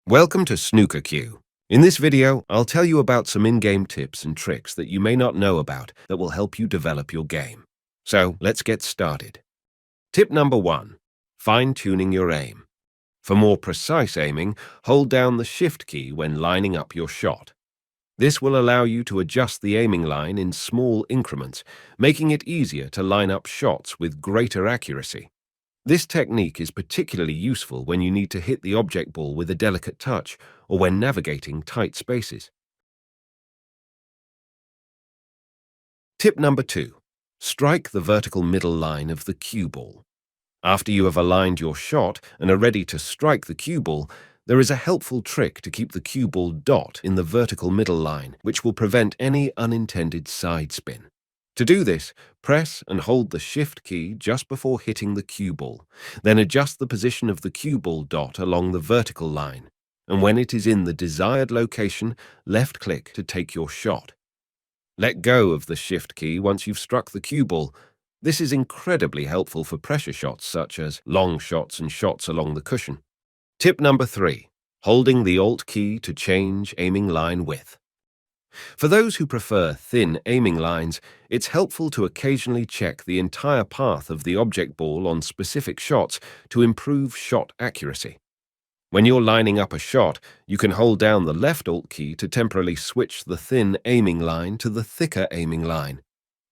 Welcome to SnookerQ. In this video, I'll tell you about some in-game tips and tricks that you may not know about that will help you develop your game. So, let's get started. Tip number 1. Fine-tuning your aim. For more precise aiming, hold down the Shift key when lining up your shot. This will allow you to adjust the aiming line in small increments, making it easier to line up shots with greater accuracy. This technique is particularly useful when you need to hit the object ball with a delicate touch or when navigating tight spaces. Tip number 2. Strike the vertical middle line of the cue ball. After you have aligned your shot and are ready to strike the cue ball, there is a helpful trick to keep the cue ball dot in the vertical middle line, which will prevent any unintended side spin. To do this, press and hold the Shift key just before hitting the cue ball, then adjust the position of the cue ball dot along the vertical line, and when it is in the desired location, left-click to take your shot. Let go of the Shift key once you've struck the cue ball. This is incredibly helpful for pressure shots such as long shots and shots along the cushion. Tip number 3. Holding the Alt key to change aiming line width. For those who prefer thin aiming lines, it's helpful to occasionally check the entire path of the object ball on specific shots to improve shot accuracy. When you're lining up a shot, you can hold down the left Alt key to temporarily switch the thin aiming line to the thicker aiming line.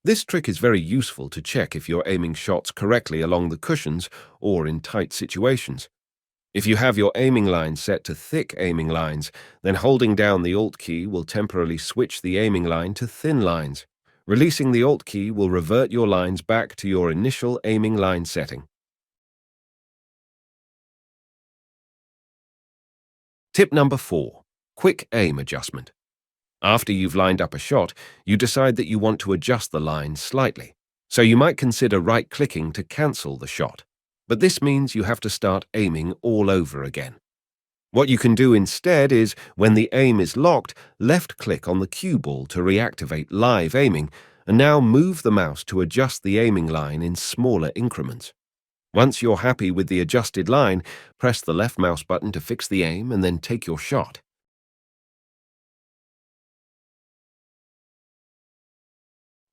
This trick is very useful to check if you're aiming shots correctly along the cushions or in tight situations. If you have your aiming line set to thick aiming lines, then holding down the Alt key will temporarily switch the aiming line to thin lines. Releasing the Alt key will revert your lines back to your initial aiming line setting. Tip number 4. Quick aim adjustment. After you've lined up a shot, you decide that you want to adjust the line slightly. So you might consider right-clicking to cancel the shot. But this means you have to start aiming all over again. What you can do instead is, when the aim is locked, left-click on the cue ball to reactivate live aiming, and now move the mouse to adjust the aiming line in smaller increments. Once you're happy with the adjusted line, press the left mouse button to fix the aim and then take your shot.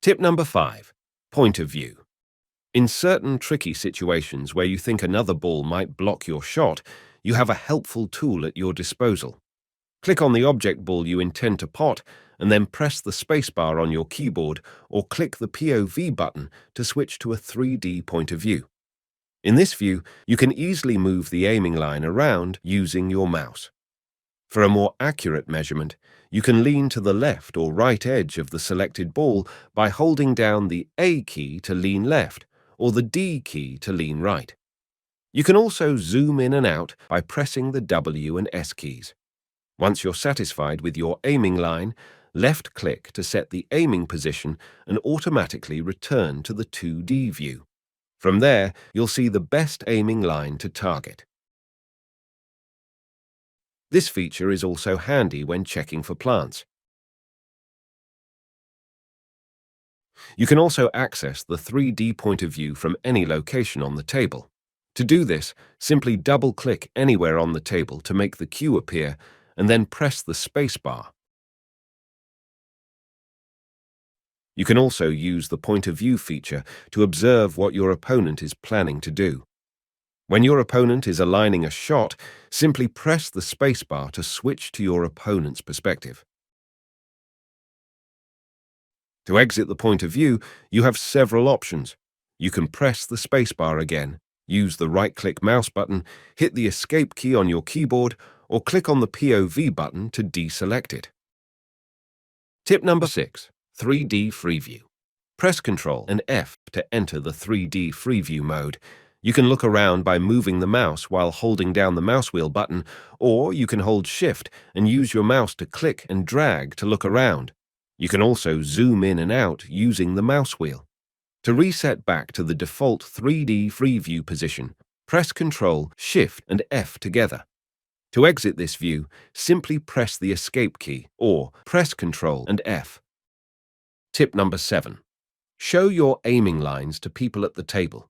Tip number 5. Point of view. In certain tricky situations where you think another ball might block your shot, you have a helpful tool at your disposal. Click on the object ball you intend to pot and then press the spacebar on your keyboard or click the POV button to switch to a 3D point of view. In this view, you can easily move the aiming line around using your mouse. For a more accurate measurement, you can lean to the left or right edge of the selected ball by holding down the A key to lean left or the D key to lean right. You can also zoom in and out by pressing the W and S keys. Once you're satisfied with your aiming line, left-click to set the aiming position and automatically return to the 2D view. From there, you'll see the best aiming line to target. This feature is also handy when checking for plants. You can also access the 3D point of view from any location on the table. To do this, simply double-click anywhere on the table to make the cue appear, and then press the spacebar. You can also use the point of view feature to observe what your opponent is planning to do. When your opponent is aligning a shot, simply press the spacebar to switch to your opponent's perspective. To exit the point of view, you have several options. You can press the spacebar again, use the right-click mouse button, hit the escape key on your keyboard, or click on the POV button to deselect it. Tip number 6. 3D Freeview. Press Ctrl and F to enter the 3D Freeview mode. You can look around by moving the mouse while holding down the mouse wheel button, or you can hold Shift and use your mouse to click and drag to look around. You can also zoom in and out using the mouse wheel. To reset back to the default 3D Freeview position, press Ctrl, Shift, and F together. To exit this view, simply press the Escape key or press Ctrl and F. Tip number 7. Show your aiming lines to people at the table.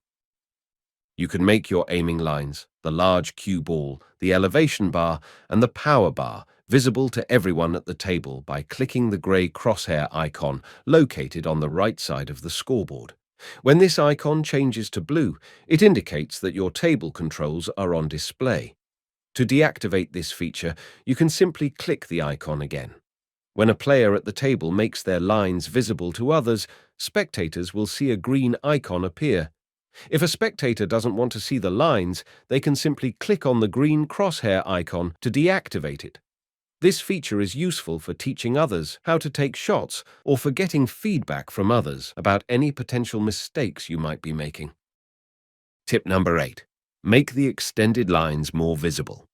You can make your aiming lines the large cue ball, the elevation bar, and the power bar visible to everyone at the table by clicking the grey crosshair icon located on the right side of the scoreboard. When this icon changes to blue, it indicates that your table controls are on display. To deactivate this feature, you can simply click the icon again. When a player at the table makes their lines visible to others, spectators will see a green icon appear. If a spectator doesn't want to see the lines, they can simply click on the green crosshair icon to deactivate it. This feature is useful for teaching others how to take shots or for getting feedback from others about any potential mistakes you might be making. Tip number 8. Make the extended lines more visible.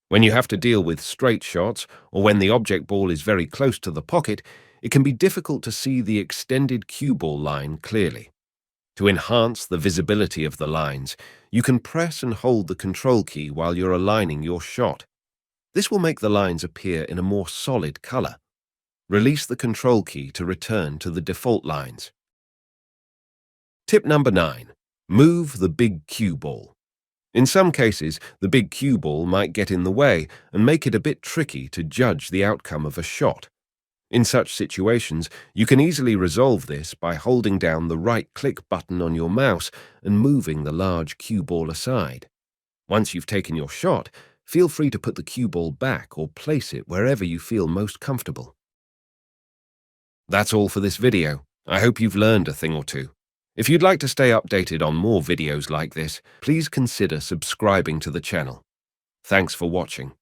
When you have to deal with straight shots or when the object ball is very close to the pocket, it can be difficult to see the extended cue ball line clearly. To enhance the visibility of the lines, you can press and hold the control key while you're aligning your shot. This will make the lines appear in a more solid color. Release the control key to return to the default lines. Tip number 9. Move the big cue ball. In some cases, the big cue ball might get in the way and make it a bit tricky to judge the outcome of a shot. In such situations, you can easily resolve this by holding down the right-click button on your mouse and moving the large cue ball aside. Once you've taken your shot, feel free to put the cue ball back or place it wherever you feel most comfortable. That's all for this video. I hope you've learned a thing or two. If you'd like to stay updated on more videos like this, please consider subscribing to the channel. Thanks for watching.